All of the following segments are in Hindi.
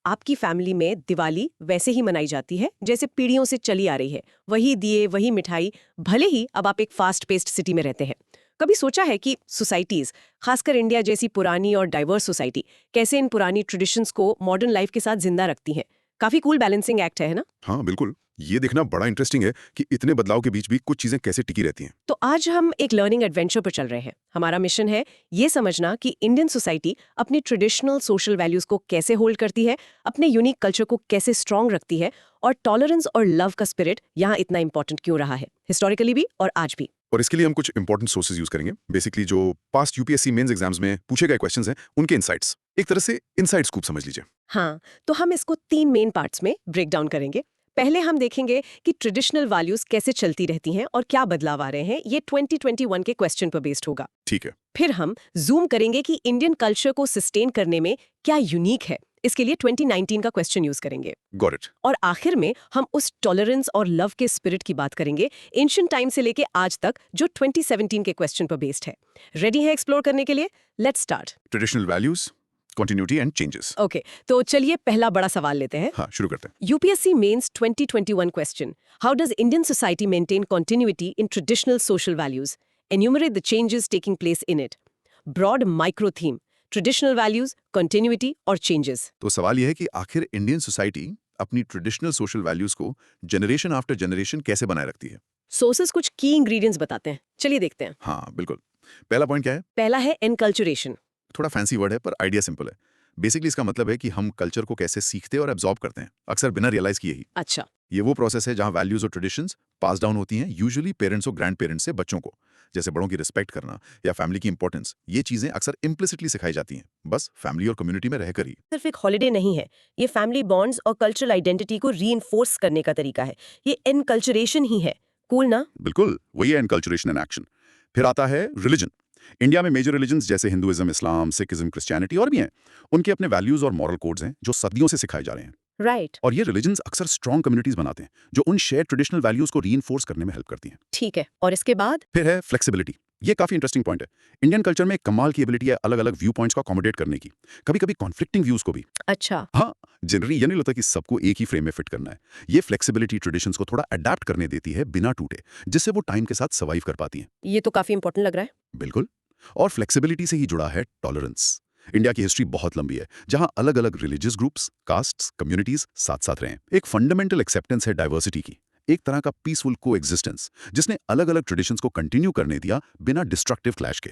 आपकी फैमिली में दिवाली वैसे ही मनाई जाती है जैसे पीढ़ियों से चली आ रही है, वही दिए वही मिठाई, भले ही अब आप एक फास्ट पेस्ड सिटी में रहते हैं। कभी सोचा है कि सोसाइटीज, खासकर इंडिया जैसी पुरानी और डाइवर्स सोसाइटी, कैसे इन पुरानी ट्रेडिशंस को मॉडर्न लाइफ के साथ जिंदा रखती हैं? काफी कूल बैलेंसिंग एक्ट है ना? हाँ बिल्कुल, ये देखना बड़ा इंटरेस्टिंग है कि इतने बदलाव के बीच भी कुछ चीजें कैसे टिकी रहती हैं। तो आज हम एक लर्निंग एडवेंचर पर चल रहे हैं। हमारा मिशन है ये समझना कि इंडियन सोसाइटी अपनी ट्रेडिशनल सोशल वैल्यूज को कैसे होल्ड करती है, अपने यूनिक कल्चर को कैसे स्ट्रांग रखती है, और टॉलरेंस और लव का स्पिरिट यहाँ इतना इंपॉर्टेंट क्यों रहा है, हिस्टोरिकली भी और आज भी। और इसके लिए हम कुछ इंपॉर्टेंट सोर्सेज यूज करेंगे, बेसिकली जो पास्ट यूपीएससी मेंस एग्जाम्स में पूछे गए क्वेश्चंस हैं उनके इनसाइट्स, एक तरह से इनसाइड स्कूप समझ लीजिए। हाँ, तो हम इसको 3 मेन पार्ट्स में ब्रेक डाउन करेंगे। पहले हम देखेंगे कि ट्रेडिशनल वैल्यूज कैसे चलती रहती हैं और क्या बदलाव आ रहे हैं। ये 2021 के क्वेश्चन पर बेस्ड होगा। ठीक है। फिर हम जूम करेंगे कि इंडियन कल्चर को सस्टेन करने में क्या यूनिक है। इसके लिए 2019 का क्वेश्चन यूज करेंगे। Got it. और आखिर में हम उस टॉलरेंस और लव के स्पिरिट की बात करेंगे, एंशिएंट टाइम से लेके आज तक, जो 2017 के क्वेश्चन पर बेस्ड है। रेडी है एक्सप्लोर करने के लिए? Let's start. Traditional values, continuity and changes. Okay, तो चलिए पहला बड़ा सवाल लेते हैं। हाँ, शुरू करते हैं। UPSC mains 2021 question: how does Indian society maintain continuity in traditional social values? Enumerate the changes taking place in it. Broad micro theme: traditional values, continuity और चेंजेस। तो सवाल यह है कि आखिर इंडियन सोसाइटी अपनी ट्रेडिशनल सोशल वैल्यूज को जनरेशन आफ्टर जनरेशन कैसे बनाए रखती है। सोर्सेस कुछ की इंग्रेडिएंट्स बताते हैं, चलिए देखते हैं। हाँ बिल्कुल। पहला पॉइंट क्या है? पहला है एनकल्चरेशन। थोड़ा फैंसी वर्ड है पर आइडिया सिंपल है। बेसिकली इसका मतलब है कि हम कल्चर को कैसे सीखते और एब्जॉर्ब करते हैं, अक्सर बिना रियलाइज किए ही। अच्छा। ये वो प्रोसेस है जहाँ वैल्यूज और ट्रेडिशंस पास डाउन होती हैं, यूजुअली पेरेंट्स और ग्रैंड पेरेंट्स से बच्चों को, जैसे बड़ों की रिस्पेक्ट करना या फैमिली की इंपॉर्टेंस। ये चीजें अक्सर इम्प्लिसिटली सिखाई जाती हैं, बस फैमिली और कम्युनिटी में रहकर ही। सिर्फ एक हॉलिडे नहीं है, ये फैमिली बॉन्ड्स और कल्चरल आइडेंटिटी को रीइंफोर्स करने का तरीका है। ये एनकल्चरेशन ही है। कूल ना? बिल्कुल, वही है एनकल्चरेशन इन एक्शन। फिर आता है रिलीजन। इंडिया में मेजर रिलीजन्स जैसे हिंदुइज्म, इस्लाम, सिखिज्म, क्रिश्चियनिटी और भी हैं। उनके अपने वैल्यूज और मॉरल कोड्स हैं जो सदियों से सिखाए जा रहे हैं। राइट। और ये रिलीजन्स अक्सर स्ट्रॉन्ग कम्युनिटीज बनाते हैं जो उन शेयर ट्रेडिशनल वैल्यूज को रीइंफोर्स करने में हेल्प करती हैं। ठीक है, और इसके बाद? फिर है फ्लेक्सिबिलिटी। ये काफी इंटरेस्टिंग पॉइंट है। इंडियन कल्चर में एक कमाल की एबिलिटी है अलग अलग व्यू पॉइंट्स को अकोमोडेट करने की, कभी कभी कॉन्फ्लिक्टिंग व्यूज को भी। अच्छा। हाँ, जनरली ये नहीं लगता कि सबको एक ही फ्रेम में फिट करना है। ये फ्लेक्सिबिलिटी ट्रेडिशंस को थोड़ा अडेप्ट करने देती है बिना टूटे, जिससे वो टाइम के साथ सर्वाइव कर पाती हैं। ये तो काफी इंपॉर्टेंट लग रहा है। बिल्कुल। और फ्लेक्सिबिलिटी से ही जुड़ा है टॉलरेंस। इंडिया की हिस्ट्री बहुत लंबी है जहां अलग अलग रिलीजियस ग्रुप्स, कास्ट्स, कम्युनिटीज साथ साथ रहे हैं। एक फंडामेंटल एक्सेप्टेंस है डाइवर्सिटी की, एक तरह का पीसफुल कोएग्जिस्टेंस जिसने अलग अलग ट्रेडिशंस को कंटिन्यू करने दिया बिना डिस्ट्रक्टिव क्लैश के।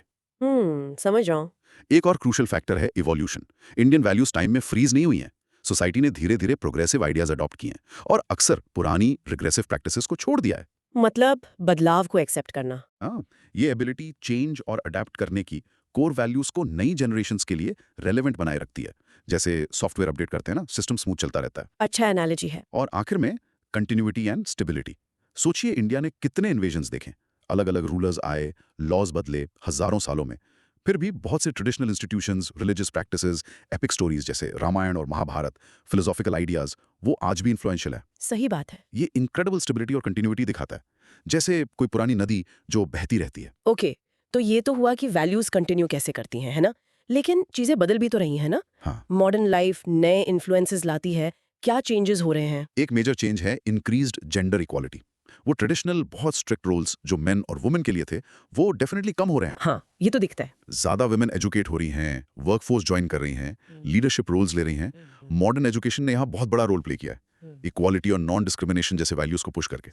समझ रहा हूँ। एक और क्रूशियल फैक्टर है इवोल्यूशन। इंडियन वैल्यूज टाइम में फ्रीज नहीं हुई हैं। सोसाइटी ने धीरे धीरे प्रोग्रेसिव आइडियाज अडॉप्ट किए हैं और अक्सर पुरानी रिग्रेसिव प्रैक्टिसेस को छोड़ दिया है। मतलब बदलाव को एक्सेप्ट करना। हाँ, ये एबिलिटी चेंज और अडेप्ट करने की कोर वैल्यूज को नई जनरेशंस के लिए रेलेवेंट बनाए रखती है। जैसे सॉफ्टवेयर अपडेट करते हैं ना, सिस्टम स्मूथ चलता रहता है। अच्छा एनालॉजी है। और आखिर में कंटिन्यूटी एंड स्टेबिलिटी। सोचिए इंडिया ने कितने इन्वेजन्स देखे, अलग अलग रूलर्स आए, लॉज बदले हजारों सालों में, फिर भी बहुत से traditional institutions, religious practices, epic stories जैसे रामायण और महाभारत, फिलोसॉफिकल आइडियाज, वो आज भी इन्फ्लुएंशियल है। सही बात है। ये इनक्रेडिबल स्टेबिलिटी और कंटिन्यूटी दिखाता है, जैसे कोई पुरानी नदी जो बहती रहती है। ओके, तो ये तो हुआ कि वैल्यूज कंटिन्यू कैसे करती हैं, है ना? लेकिन चीजें बदल भी तो रही हैं ना? हाँ, मॉडर्न लाइफ नए इन्फ्लुएंसेस लाती है। क्या चेंजेस हो रहे हैं? एक मेजर चेंज है इंक्रीज्ड जेंडर इक्वालिटी। वो ट्रेडिशनल बहुत स्ट्रिक्ट रोल्स जो मेन और वुमेन के लिए थे, वो डेफिनेटली कम हो रहे हैं। हाँ, ये तो दिखता है। ज्यादा वुमेन एजुकेट हो रही हैं, वर्कफोर्स ज्वाइन कर रही हैं, लीडरशिप रोल्स ले रही हैं। मॉडर्न एजुकेशन ने यहाँ बहुत बड़ा रोल प्ले किया है, इक्वालिटी और नॉन डिस्क्रिमिनेशन जैसे वैल्यूज को पुश करके।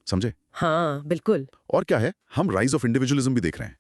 समझे? हाँ बिल्कुल। और क्या है, हम राइज ऑफ इंडिविजुअलिज्म भी देख रहे हैं।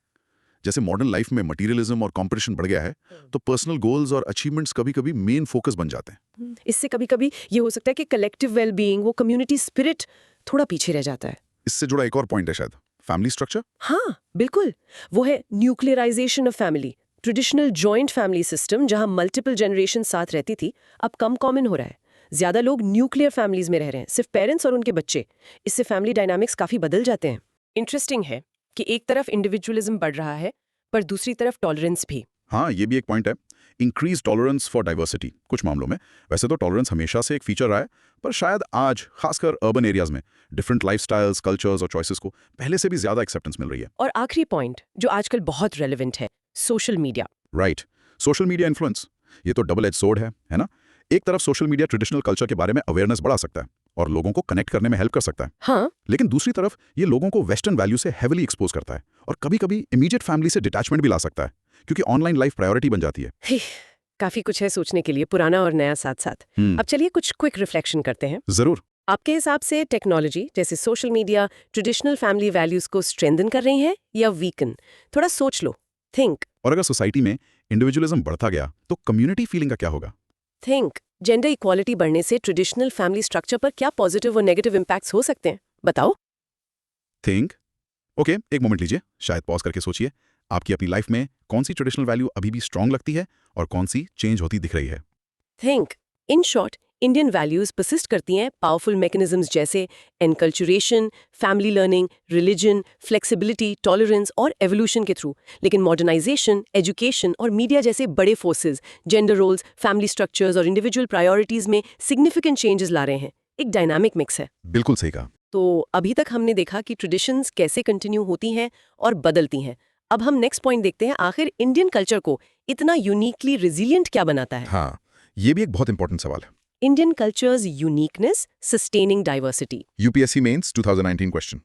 जैसे मॉडर्न लाइफ में मटीरियलिज्म और कॉम्पिटिशन बढ़ गया है, तो पर्सनल गोल्स और अचीवमेंट्स कभी कभी मेन फोकस बन जाते हैं। इससे कभी कभी ये हो सकता है कि कलेक्टिव वेलबीइंग, वो कम्युनिटी स्पिरिट थोड़ा पीछे रह जाता है। इससे जुड़ा एक और पॉइंट है शायद, फैमिली स्ट्रक्चर। हाँ बिल्कुल, वो है nuclearization of family. Traditional joint family system जहां मल्टीपल जनरेशन साथ रहती थी, अब कम कॉमन हो रहा है। ज्यादा लोग न्यूक्लियर फैमिलीज में रह रहे हैं, सिर्फ पेरेंट्स और उनके बच्चे। इससे फैमिली डायनामिक्स काफी बदल जाते हैं। इंटरेस्टिंग है कि एक तरफ इंडिविजुअलिज्म बढ़ रहा है, पर दूसरी तरफ टॉलरेंस भी। हाँ, ये भी एक पॉइंट है, इंक्रीज टॉलरेंस फॉर डाइवर्सिटी कुछ मामलों में। वैसे तो टॉलरेंस हमेशा से एक फीचर रहा है, पर शायद आज खासकर अर्बन एरियाज में डिफरेंट लाइफस्टाइल्स, कल्चर्स और चॉइसेस को पहले से भी ज्यादा एक्सेप्टेंस मिल रही है। और आखिरी पॉइंट जो आजकल बहुत रेलेवेंट है, social media. Right, social media influence. ये तो डबल एज सोर्ड है ना? एक तरफ सोशल मीडिया ट्रेडिशनल कल्चर के बारे में अवेयरनेस बढ़ा सकता है और लोगों को कनेक्ट करने में हेल्प कर सकता है, हाँ, लेकिन दूसरी तरफ ये लोगों को वेस्टर्न वैल्यू से हेविली एक्सपोज करता है और कभी-कभी इमीडिएट फैमिली से डिटैचमेंट भी ला सकता है, क्योंकि ऑनलाइन लाइफ प्रायोरिटी बन जाती है। काफी कुछ है सोचने के लिए, पुराना और नया साथ साथ। अब चलिए कुछ क्विक रिफ्लेक्शन करते हैं। जरूर। आपके हिसाब से टेक्नोलॉजी जैसे social media traditional family values को स्ट्रेंथन कर रही है या वीकन? थोड़ा सोच लो, थिंक। और अगर सोसाइटी में इंडिविजुअलिज्म बढ़ता गया तो कम्युनिटी फीलिंग का क्या होगा? थिंक। जेंडर इक्वालिटी बढ़ने से ट्रेडिशनल फैमिली स्ट्रक्चर पर क्या पॉजिटिव और नेगेटिव इम्पैक्ट्स हो सकते हैं, बताओ। थिंक। ओके, एक मोमेंट लीजिए, शायद पॉज करके सोचिए, आपकी अपनी लाइफ में कौन सी ट्रेडिशनल वैल्यू अभी भी स्ट्रांग लगती है और कौन सी चेंज होती दिख रही है? Think. In short, Indian values persist करती हैं पावरफुल मैकेनिज्म्स जैसे enculturation, family learning, religion, flexibility, tolerance और एवोल्यूशन के थ्रू। लेकिन मॉडर्नाइजेशन, एजुकेशन और मीडिया जैसे बड़े forces gender roles, family structures और इंडिविजुअल प्रायोरिटीज में सिग्निफिकेंट चेंजेस ला रहे हैं। एक डायनामिक मिक्स है। बिल्कुल सही कहा। तो अभी तक हमने देखा कि ट्रेडिशंस कैसे कंटिन्यू होती हैं और बदलती हैं। अब हम नेक्स्ट पॉइंट देखते हैं, आखिर इंडियन कल्चर को इतना यूनिकली रिजिलियंट क्या बनाता है? हाँ, ये भी एक बहुत इंपॉर्टेंट सवाल है। Indian culture's uniqueness, sustaining diversity. UPSC Mains 2019 question.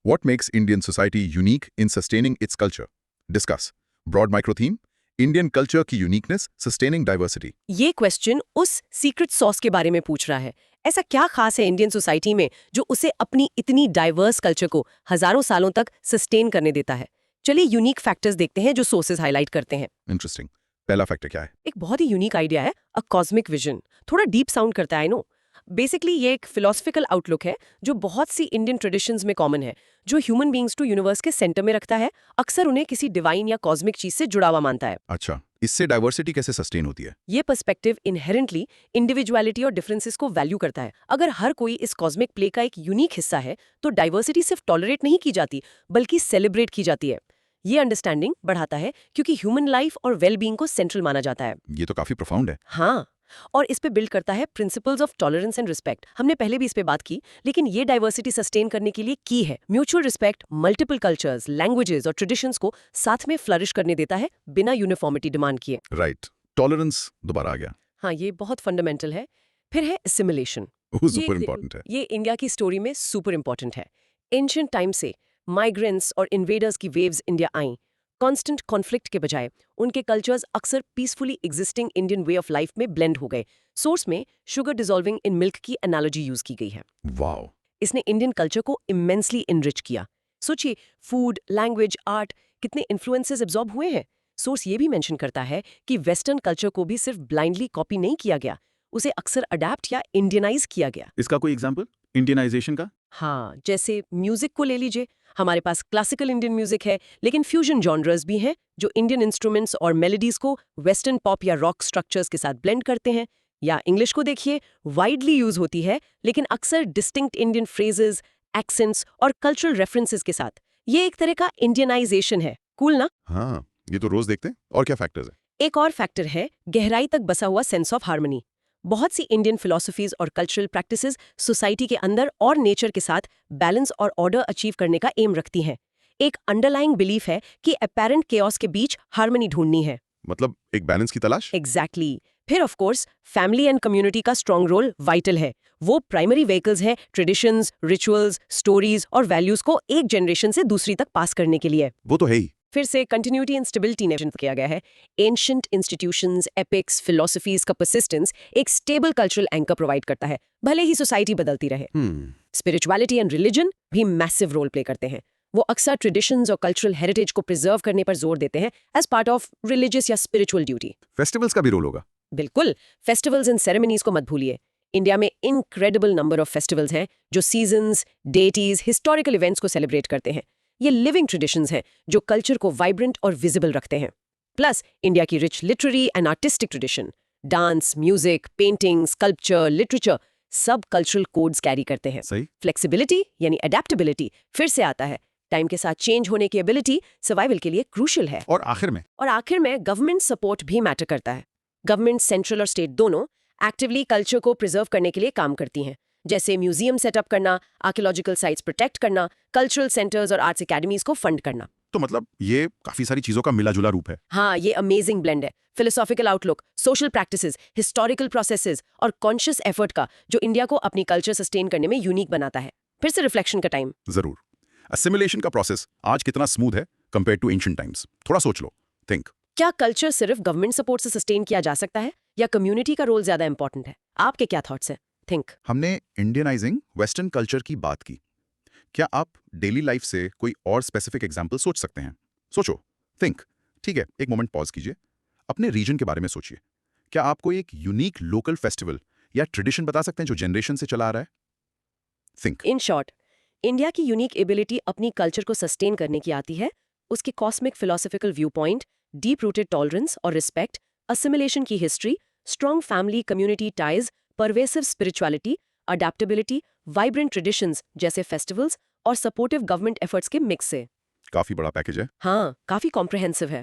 What makes Indian society unique in sustaining its culture? Discuss. Broad micro theme. Indian culture की uniqueness, sustaining diversity. ये क्वेश्चन उस सीक्रेट सॉस के बारे में पूछ रहा है। ऐसा क्या खास है इंडियन सोसाइटी में जो उसे अपनी इतनी डाइवर्स कल्चर को हजारों सालों तक सस्टेन करने देता है? चलिए यूनिक फैक्टर्स देखते हैं जो सोर्सेज हाईलाइट करते हैं। Interesting. पहला फैक्टर क्या है? एक बहुत ही यूनिक आइडिया है, अ कॉस्मिक विजन। थोड़ा डीप साउंड करता है, नो। बेसिकली ये एक फिलोसफिकल आउटलुक है जो बहुत सी इंडियन ट्रेडिशंस में कॉमन है, जो ह्यूमन बीइंग्स टू यूनिवर्स के सेंटर में रखता है, अक्सर उन्हें किसी डिवाइन या कॉस्मिक चीज से जुड़ा हुआ मानता है। अच्छा, इससे डाइवर्सिटी कैसे सस्टेन होती है? ये पर्सपेक्टिव इनहेरेंटली इंडिविजुअलिटी और डिफरेंसेस को वैल्यू करता है। अगर हर कोई इस कॉस्मिक प्ले का एक यूनिक हिस्सा है तो डाइवर्सिटी सिर्फ टॉलरेट नहीं की जाती बल्कि सेलिब्रेट की जाती है। ये अंडरस्टैंडिंग बढ़ाता है क्योंकि ह्यूमन लाइफ और वेलबींग को सेंट्रल माना जाता है। ये तो काफी प्रोफाउंड है। हाँ, और इस पे बिल्ड करता है principles of tolerance and respect. हमने पहले भी इस पे बात की, लेकिन ये डाइवर्सिटी सस्टेन करने के लिए की है। Mutual respect multiple cultures, languages और ट्रेडिशंस को साथ में फ्लरिश करने देता है बिना यूनिफॉर्मिटी डिमांड किए। राइट। टॉलरेंस दोबारा आ गया। हाँ, ये बहुत फंडामेंटल है। फिर है असिमिलेशन। सुपर इंपॉर्टेंट है। ये इंडिया की स्टोरी में सुपर इंपॉर्टेंट है। एंशिएंट टाइम से माइग्रेंट्स और इन्वेडर्स की वेव्स इंडिया आईं। कांस्टेंट कॉन्फ्लिक्ट के बजाय उनके कल्चर्स अक्सर peacefully existing Indian way of life में ब्लेंड हो गए। सोर्स में शुगर डिसॉल्विंग इन मिल्क की एनालॉजी यूज की गई है। वाओ। इसने इंडियन कल्चर को इमेंसली इनरिच किया। सोचिए, फूड, लैंग्वेज, आर्ट, कितने इन्फ्लुएंसेस एब्जॉर्ब हुए हैं। सोर्स ये भी मेंशन करता है कि वेस्टर्न कल्चर को भी सिर्फ ब्लाइंडली कॉपी नहीं किया गया, उसे अक्सर अडैप्ट या इंडियनाइज किया गया। इसका कोई एग्जांपल इंडियनाइजेशन का? हाँ, जैसे म्यूजिक को ले लीजिए। हमारे पास क्लासिकल इंडियन म्यूजिक है, लेकिन फ्यूजन जॉनर्स भी हैं जो इंडियन इंस्ट्रूमेंट्स और मेलोडीज को वेस्टर्न पॉप या रॉक स्ट्रक्चर्स के साथ ब्लेंड करते हैं। या इंग्लिश को देखिए, वाइडली यूज होती है लेकिन अक्सर डिस्टिंक्ट इंडियन फ्रेजेस, एक्सेंट्स और कल्चरल रेफरेंसेस के साथ। ये एक तरह का इंडियनाइजेशन है। कूल ना? हाँ, ये तो रोज देखते हैं। और क्या फैक्टर्स है? एक और फैक्टर है गहराई तक बसा हुआ सेंस ऑफ हार्मनी। बहुत सी इंडियन फिलॉसफीज और कल्चरल प्रैक्टिसेस सोसाइटी के अंदर और नेचर के साथ बैलेंस और ऑर्डर अचीव करने का एम रखती हैं। एक अंडरलाइंग बिलीफ है कि अपैरेंट केओस के बीच हार्मनी ढूंढनी है। मतलब एक बैलेंस की तलाश? एग्जैक्टली। फिर of course family and community का स्ट्रॉन्ग रोल वाइटल है। वो प्राइमरी व्हीकल्स है ट्रेडिशंस, रिचुअल्स, स्टोरीज और वैल्यूज को एक जनरेशन से दूसरी तक पास करने के लिए। वो तो है ही। फिर से कंटिन्यूटी एंड स्टेबिलिटी ने किया गया है। एंशिएंट इंस्टीट्यूशंस, एपिक्स, फिलॉसफीज का परसिस्टेंस एक स्टेबल कल्चरल एंकर प्रोवाइड करता है, भले ही सोसाइटी बदलती रहे। स्पिरिचुअलिटी एंड रिलीजन भी मैसिव रोल प्ले करते हैं। वो अक्सर ट्रेडिशंस और कल्चरल हेरिटेज को प्रिजर्व करने पर जोर देते हैं एज पार्ट ऑफ रिलीजियस या स्पिरिचुअल ड्यूटी। फेस्टिवल्स का भी रोल होगा? बिल्कुल, फेस्टिवल्स एंड सेरेमनीज को मत भूलिए। इंडिया में इनक्रेडिबल नंबर ऑफ फेस्टिवल्स हैं जो सीजन्स, डेटीज, हिस्टोरिकल इवेंट्स को सेलिब्रेट करते हैं। ये लिविंग ट्रेडिशंस हैं जो कल्चर को वाइब्रेंट और विजिबल रखते हैं। प्लस इंडिया की rich literary and artistic tradition, dance, music, painting, sculpture, literature, सब कल्चरल कोड्स कैरी करते हैं। सही। फ्लेक्सिबिलिटी यानी अडेप्टेबिलिटी फिर से आता है। टाइम के साथ चेंज होने की एबिलिटी सर्वाइवल के लिए क्रूशियल है। और आखिर में गवर्नमेंट सपोर्ट भी मैटर करता है। गवर्नमेंट सेंट्रल और स्टेट दोनों एक्टिवली कल्चर को प्रिजर्व करने के लिए काम करती हैं, जैसे म्यूजियम सेटअप करना, आर्कियोलॉजिकल साइट्स प्रोटेक्ट करना, कल्चरल सेंटर्स और आर्ट्स एकेडमीज को फंड करना। तो मतलब ये काफी सारी चीजों का मिला जुला रूप है। हाँ, ये अमेजिंग ब्लेंड है। Philosophical outlook, social practices, historical processes और कॉन्शियस एफर्ट का, जो इंडिया को अपनी कल्चर सस्टेन करने में यूनिक बनाता है। फिर से रिफ्लेक्शन का टाइम। जरूर। असिमिलेशन का प्रोसेस आज कितना स्मूथ है कंपेयर टू एंशिएंट टाइम्स, थोड़ा सोच लो, थिंक। क्या कल्चर सिर्फ गवर्नमेंट सपोर्ट से सस्टेन किया जा सकता है या कम्युनिटी का रोल ज्यादा इंपॉर्टेंट है? आपके क्या थॉट्स हैं? थिंक। हमने इंडियनाइजिंग वेस्टर्न कल्चर की बात की। क्या आप डेली लाइफ से कोई और स्पेसिफिक एग्जाम्पल सोच सकते हैं? सोचो, थिंक। ठीक है, एक मोमेंट पॉज कीजिए। अपने रीजन के बारे में सोचिए। क्या आपको एक यूनिक लोकल फेस्टिवल या ट्रेडिशन बता सकते हैं जो जनरेशन से चला आ रहा है? थिंक। इन शॉर्ट, इंडिया की यूनिक एबिलिटी अपनी कल्चर को सस्टेन करने की आती है उसके cosmic philosophical view point, deep rooted tolerance और रिस्पेक्ट, असिमिलेशन की history, strong family community ties, pervasive spirituality, adaptability, vibrant traditions जैसे फेस्टिवल्स और सपोर्टिव गवर्नमेंट एफर्ट्स के मिक्स से। काफी बड़ा पैकेज है। हाँ, काफी कॉम्प्रहेंसिव है।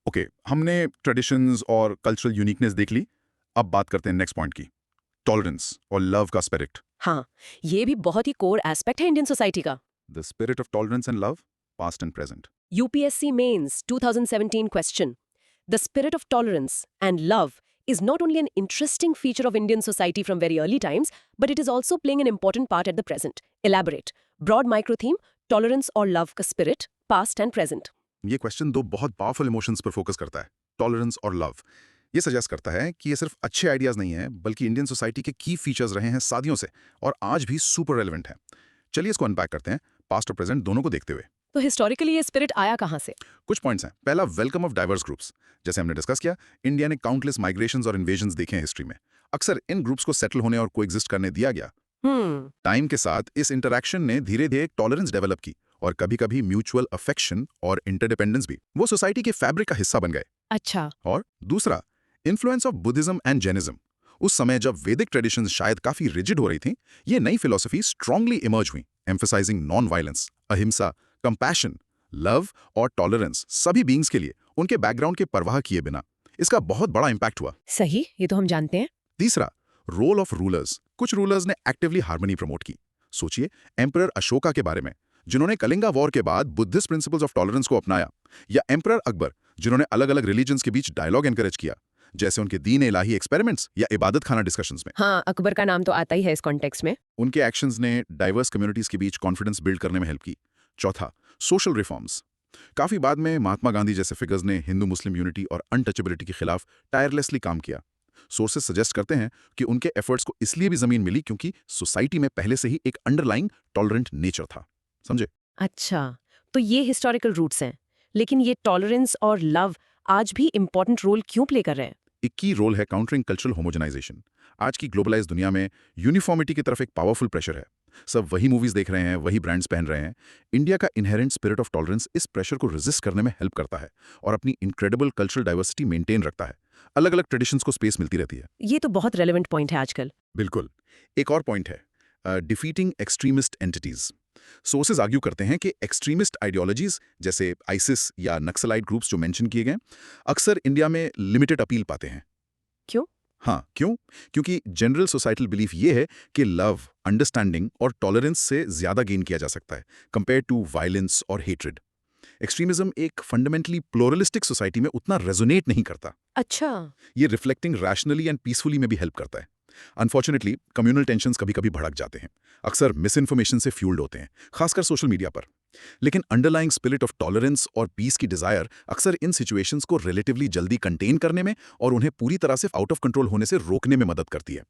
ओके, हमने ट्रेडिशंस और कल्चरल यूनिकनेस देख ली। अब बात करते हैं नेक्स्ट पॉइंट की, टॉलरेंस और लव का स्पिरिट। हाँ, ये भी बहुत ही कोर एस्पेक्ट है इंडियन सोसाइटी का। The spirit of tolerance and love, past and present. UPSC Mains 2017 question. The spirit of tolerance and love is not only an interesting feature of Indian society from very early times, but it is also playing an important part at the present. Elaborate. Broad micro theme, tolerance or love का spirit, past and present. ये क्वेश्चन दो बहुत पावरफुल इमोशंस पर फोकस करता है, टॉलरेंस और लव। ये सजेस्ट करता है कि ये सिर्फ अच्छे आइडियाज नहीं है, बल्कि इंडियन सोसाइटी के की फीचर्स रहे हैं सदियों से और आज भी सुपर रेलेवेंट हैं। चलिए इसको अनपैक करते हैं, पास्ट और प्रेजेंट दोनों को देखते हुए। तो हिस्टोरिकली ये स्पिरिट आया कहाँ से? कुछ पॉइंट्स हैं। पहला, वेलकम ऑफ डाइवर्स ग्रुप्स। जैसे हमने डिस्कस किया, इंडिया ने काउंटलेस माइग्रेशंस और इन्वेजन्स देखे हैं हिस्ट्री में। अक्सर इन ग्रुप्स को सेटल होने और कोएग्जिस्ट करने दिया गया। टाइम के साथ इस इंटरैक्शन ने धीरे धीरे एक टॉलरेंस डेवलप की और कभी-कभी म्यूचुअल अफेक्शन और इंटरडिपेंडेंस भी। वो सोसाइटी के फैब्रिक का हिस्सा बन गए। अच्छा। और दूसरा, influence of Buddhism and Jainism. उस समय जब वैदिक ट्रेडिशंस शायद काफी रिजिड हो रही थी, ये नई फिलॉसफी स्ट्रांगली इमर्ज हुई, एम्फसाइजिंग नॉन वायलेंस, अहिंसा, कंपैशन, लव और टॉलरेंस सभी बीइंग्स के लिए, उनके बैकग्राउंड के परवाह किए बिना। इसका बहुत बड़ा इंपैक्ट हुआ। सही, ये तो हम जानते हैं। तीसरा, रोल ऑफ रूलर्स। कुछ रूलर्स ने एक्टिवली हार्मनी प्रमोट की। सोचिए एम्परर अशोका के बारे में, जिन्होंने कलिंगा वॉर के बाद बुद्धिस्ट प्रिंसिपल्स ऑफ टॉलरेंस को अपनाया, या एम्परर अकबर, जिन्होंने अलग अलग रिलीजन्स के बीच डायलॉग एनकरेज किया, जैसे उनके दीन इलाही एक्सपेरिमेंट्स या इबादत खाना डिस्कशंस में। हाँ, अकबर का नाम तो आता ही है इस कॉन्टेक्स्ट में। उनके एक्शंस ने डाइवर्स कम्युनिटीज के बीच कॉन्फिडेंस बिल्ड करने में हेल्प की। चौथा, सोशल रिफॉर्म्स। काफी बाद में महात्मा गांधी जैसे फिगर्स ने हिंदू मुस्लिम यूनिटी और अनटचेबिलिटी के खिलाफ टायरलेसली काम किया। सोर्सेस सजेस्ट करते हैं कि उनके एफर्ट्स को इसलिए भी जमीन मिली क्योंकि सोसाइटी में पहले से ही एक अंडरलाइंग टॉलरेंट नेचर था। समझे? अच्छा, तो ये हिस्टोरिकल रूट्स हैं, लेकिन ये टॉलरेंस और लव आज भी इंपॉर्टेंट रोल क्यों प्ले कर रहे हैं? एक की रोल है काउंटरिंग कल्चरल होमोजेनाइजेशन। आज की ग्लोबलाइज दुनिया में यूनिफॉर्मिटी की तरफ एक पावरफुल प्रेशर है। सब वही मूवीज देख रहे हैं, वही ब्रांड्स पहन रहे हैं। इंडिया का इनहेरेंट स्पिरिट ऑफ टॉलरेंस इस प्रेशर को रेजिस्ट करने में हेल्प करता है और अपनी इनक्रेडिबल कल्चरल डाइवर्सिटी मेंटेन रखता है। अलग अलग ट्रेडिशंस को स्पेस मिलती रहती है। ये तो बहुत रेलेवेंट पॉइंट है आजकल। बिल्कुल। एक और पॉइंट है defeating extremist entities. Sources argue करते हैं कि एक्सट्रीमिस्ट आइडियोलॉजीज जैसे आइसिस या नक्सलाइट ग्रुप्स जो मेंशन किए गए, अक्सर इंडिया में लिमिटेड अपील पाते हैं। क्यों? हाँ, क्यों? क्योंकि जनरल सोसाइटल बिलीफ ये है कि लव, अंडरस्टैंडिंग और टॉलरेंस से ज्यादा गेन किया जा सकता है कंपेयर टू वायलेंस और हेट्रेड। एक्सट्रीमिज्म एक फंडामेंटली प्लूरलिस्टिक सोसाइटी में उतना रेजोनेट नहीं करता। अच्छा। ये रिफ्लेक्टिंग रैशनली एंड पीसफुली में भी हेल्प करता है। अनफॉर्चुनेटली कम्युनल टेंशंस कभी-कभी भड़क जाते हैं, अक्सर मिस इन्फॉर्मेशन से फ्यूल्ड होते हैं, खासकर सोशल मीडिया पर। लेकिन अंडरलाइंग स्पिरिट ऑफ टॉलरेंस और पीस की डिजायर अक्सर इन सिचुएशंस को रिलेटिवली जल्दी कंटेन करने में और उन्हें पूरी तरह से आउट ऑफ कंट्रोल होने से रोकने में मदद करती है।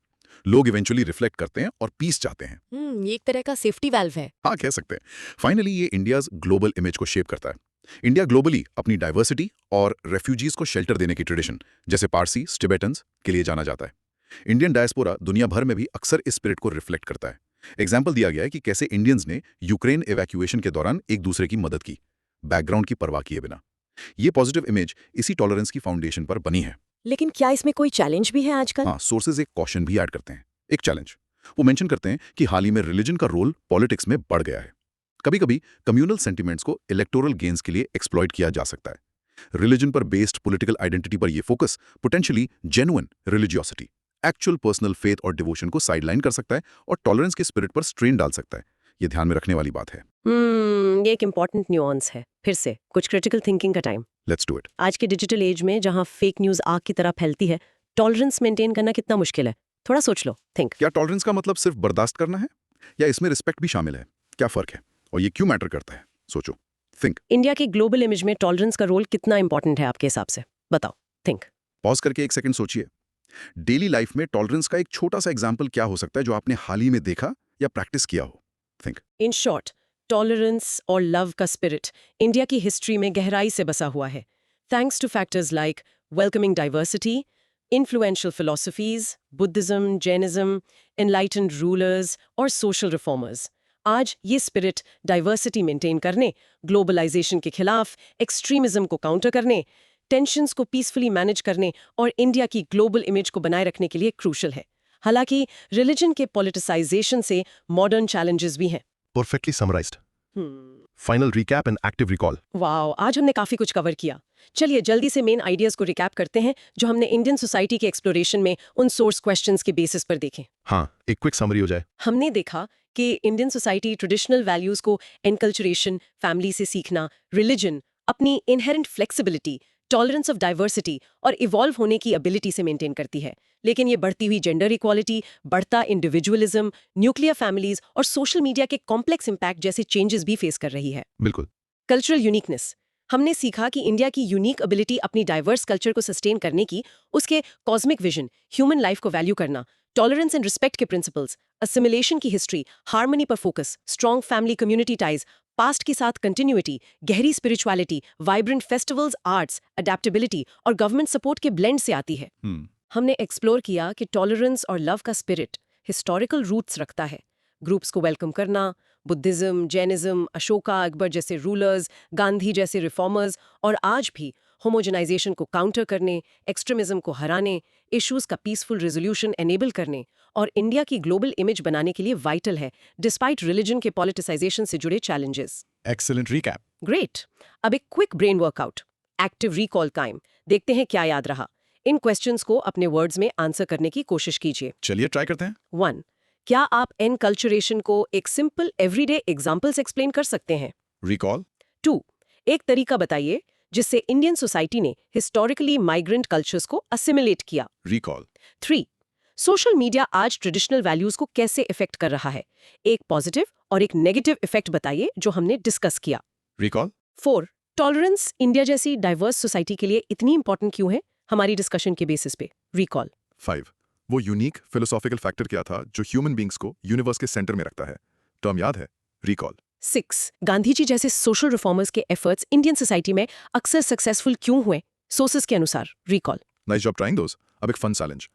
लोग इवेंचुअली रिफ्लेक्ट करते हैं और पीस चाहते हैं। ये एक तरह का सेफ्टी वाल्व है। हाँ, कह सकते हैं। फाइनली ये इंडियाज ग्लोबल इमेज को शेप करता है। इंडिया ग्लोबली अपनी डाइवर्सिटी और रेफ्यूजीज को शेल्टर देने की ट्रेडिशन, जैसे पारसीज, टिबेटन्स के लिए जाना जाता है। इंडियन डायस्पोरा दुनिया भर में भी अक्सर इस स्पिरिट को रिफ्लेक्ट करता है। एग्जाम्पल दिया गया है कि कैसे इंडियंस ने यूक्रेन इवैक्यूएशन के दौरान एक दूसरे की मदद की, बैकग्राउंड की परवाह किए बिना। ये पॉजिटिव इमेज इसी टॉलरेंस की फाउंडेशन पर बनी है। लेकिन क्या इसमें कोई चैलेंज भी है आजकल? हाँ, सोर्सेज एक कॉशन भी ऐड करते हैं। एक चैलेंज वो मेंशन करते हैं कि हाल ही में रिलीजन का रोल पॉलिटिक्स में बढ़ गया है। कभी कभी कम्युनल सेंटिमेंट्स को इलेक्टोरल गेन्स के लिए एक्सप्लॉइट किया जा सकता है। रिलीजन पर बेस्ड पॉलिटिकल आइडेंटिटी पर यह focus potentially genuine religiosity, actual personal faith और डिवोशन को साइडलाइन कर सकता है और टॉलरेंस के स्पिरिट पर स्ट्रेन डाल सकता है। यह ध्यान में रखने वाली बात है। ये एक इम्पॉर्टेंट न्यूआंस है। फिर से कुछ क्रिटिकल थिंकिंग का टाइम। Let's do it. आज के डिजिटल एज में जहां फेक न्यूज आग की तरह फैलती है, टॉलरेंस मेंटेन करना कितना मुश्किल है। थोड़ा सोच लो, थिंक। क्या टॉलरेंस का मतलब सिर्फ बर्दाश्त करना है या इसमें रिस्पेक्ट भी शामिल है? क्या फर्क है और ये क्यों मैटर करता है? सोचो, थिंक। इंडिया की ग्लोबल इमेज में टॉलरेंस का रोल कितना इंपॉर्टेंट है आपके हिसाब से? बताओ, थिंक। पॉज करके एक सेकंड सोचिए। डेली लाइफ में टॉलरेंस का एक छोटा सा एग्जाम्पल क्या हो सकता है जो आपने हाल ही में देखा या प्रैक्टिस किया हो? थिंक। इन शॉर्ट, टॉलरेंस और लव का स्पिरिट इंडिया की हिस्ट्री में गहराई से बसा हुआ है, thanks two factors like welcoming diversity, influential philosophies, Buddhism, Jainism, enlightened rulers और social reformers। आज ये स्पिरिट डाइवर्सिटी मेंटेन करने, ग्लोबलाइजेशन के खिलाफ, एक्सट्रीमिज्म को काउंटर करने, टेंशन्स को पीसफुली मैनेज करने और इंडिया की ग्लोबल इमेज को बनाए रखने के लिए क्रूशल है। हालांकि रिलीजन के पॉलिटिसाइजेशन से मॉडर्न चैलेंजेस भी हैं। Perfectly summarized. Final recap and active recall. Wow, आज हमने काफी कुछ कवर किया। चलिए जल्दी से मेन आइडियाज को रिकैप करते हैं जो हमने इंडियन सोसाइटी के एक्सप्लोरेशन में उन सोर्स क्वेश्चंस के बेसिस पर देखे। हाँ, एक क्विक समरी हो जाए। हमने देखा कि इंडियन सोसाइटी ट्रेडिशनल वैल्यूज को एनकल्चरेशन, फैमिली से सीखना, रिलीजन, अपनी inherent flexibility, tolerance of diversity और इवॉल्व होने की एबिलिटी से मेंटेन करती है। लेकिन ये बढ़ती हुई जेंडर इक्वालिटी, बढ़ता इंडिविजुअलिज्म, न्यूक्लियर फैमिलीज और सोशल मीडिया के कॉम्प्लेक्स इंपैक्ट जैसे चेंजेस भी फेस कर रही है। बिल्कुल। कल्चरल यूनिकनेस, हमने सीखा कि इंडिया की यूनिक एबिलिटी अपनी डाइवर्स कल्चर को सस्टेन करने की, उसके कॉस्मिक विजन, ह्यूमन लाइफ को वैल्यू करना, टॉलरेंस एंड रिस्पेक्ट के प्रिंसिपल्स, असिमिलेशन की हिस्ट्री, हार्मनी पर focus, strong family community ties, past के साथ कंटिन्यूटी, गहरी spirituality, vibrant festivals, arts, adaptability और गवर्नमेंट सपोर्ट के ब्लेंड से आती है। हमने एक्सप्लोर किया कि टॉलरेंस और लव का स्पिरिट हिस्टोरिकल रूट्स रखता है। ग्रुप्स को वेलकम करना, बुद्धिज्म, जैनिज्म, अशोका अकबर जैसे रूलर्स, गांधी जैसे रिफॉर्मर्स और आज भी होमोजेनाइजेशन को काउंटर करने, एक्सट्रीमिज्म को हराने, इश्यूज का पीसफुल रेजोल्यूशन एनेबल करने और इंडिया की ग्लोबल इमेज बनाने के लिए वाइटल है, डिस्पाइट रिलीजन के पॉलिटिसाइजेशन से जुड़े चैलेंजेस। Excellent recap. ग्रेट। अब एक quick brain workout, active recall time. देखते हैं क्या याद रहा। इन क्वेश्चंस को अपने वर्ड्स में आंसर करने की कोशिश कीजिए। चलिए ट्राई करते हैं। 1. क्या आप एनकल्चरेशन को एक सिंपल एवरीडे एग्जांपल से एक्सप्लेन कर सकते हैं? Recall. 2. एक तरीका बताइए जिससे इंडियन सोसाइटी ने हिस्टोरिकली माइग्रेंट कल्चर्स को असिमिलेट किया। Recall. 3. सोशल मीडिया आज ट्रेडिशनल वैल्यूज को कैसे इफेक्ट कर रहा है? एक पॉजिटिव और एक नेगेटिव इफेक्ट बताइए जो हमने डिस्कस किया। Recall. 4. टॉलरेंस इंडिया जैसी डाइवर्स सोसाइटी के लिए इतनी इंपॉर्टेंट क्यों है? हमारी डिस्कशन के बेसिस पे। रिकॉल। 5. वो यूनिक फिलोसॉफिकल फैक्टर क्या था जो ह्यूमन बींग्स को यूनिवर्स के सेंटर में रखता है? टर्म याद है? रिकॉल। 6. गांधी जी जैसे सोशल रिफॉर्मर्स के एफर्ट्स इंडियन सोसाइटी में अक्सर सक्सेसफुल क्यों हुए? सोर्सेस के अनुसार। रिकॉल। नाइस जॉब ट्राइंग दोस। अब एक फन चैलेंज।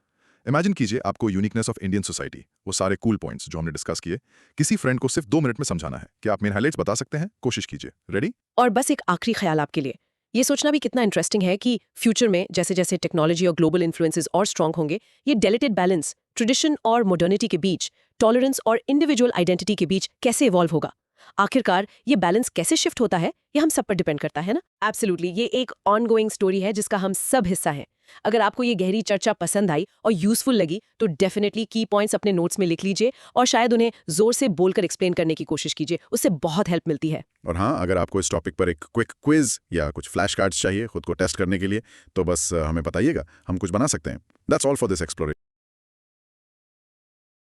इमेजिन कीजिए आपको यूनिकनेस ऑफ इंडियन सोसाइटी, वो सारे कूल पॉइंट्स जो हमने डिस्कस किए, किसी फ्रेंड को सिर्फ 2 मिनट में समझाना है। क्या आप मेन हाइलाइट्स बता सकते हैं? कोशिश कीजिए। रेडी? और बस एक आखिरी ख्याल आपके लिए, ये सोचना भी कितना इंटरेस्टिंग है कि फ्यूचर में जैसे जैसे टेक्नोलॉजी और ग्लोबल इन्फ्लुएंसेस और स्ट्रांग होंगे, ये डेलिकेट बैलेंस ट्रेडिशन और मॉडर्निटी के बीच, टॉलरेंस और इंडिविजुअल आइडेंटिटी के बीच कैसे इवॉल्व होगा? आखिरकार ये बैलेंस कैसे शिफ्ट होता है, ये हम सब पर डिपेंड करता है ना। एब्सोल्युटली, ये एक ऑनगोइंग स्टोरी है जिसका हम सब हिस्सा हैं। अगर आपको ये गहरी चर्चा पसंद आई और यूजफुल लगी तो डेफिनेटली की पॉइंट्स अपने नोट्स में लिख लीजिए और शायद उन्हें जोर से बोलकर एक्सप्लेन करने की कोशिश कीजिए, उससे बहुत हेल्प मिलती है। और हाँ, अगर आपको इस टॉपिक पर एक क्विक क्विज या कुछ फ्लैश कार्ड्स चाहिए खुद को टेस्ट करने के लिए, तो बस हमें बताइएगा, हम कुछ बना सकते हैं। That's all for this exploration.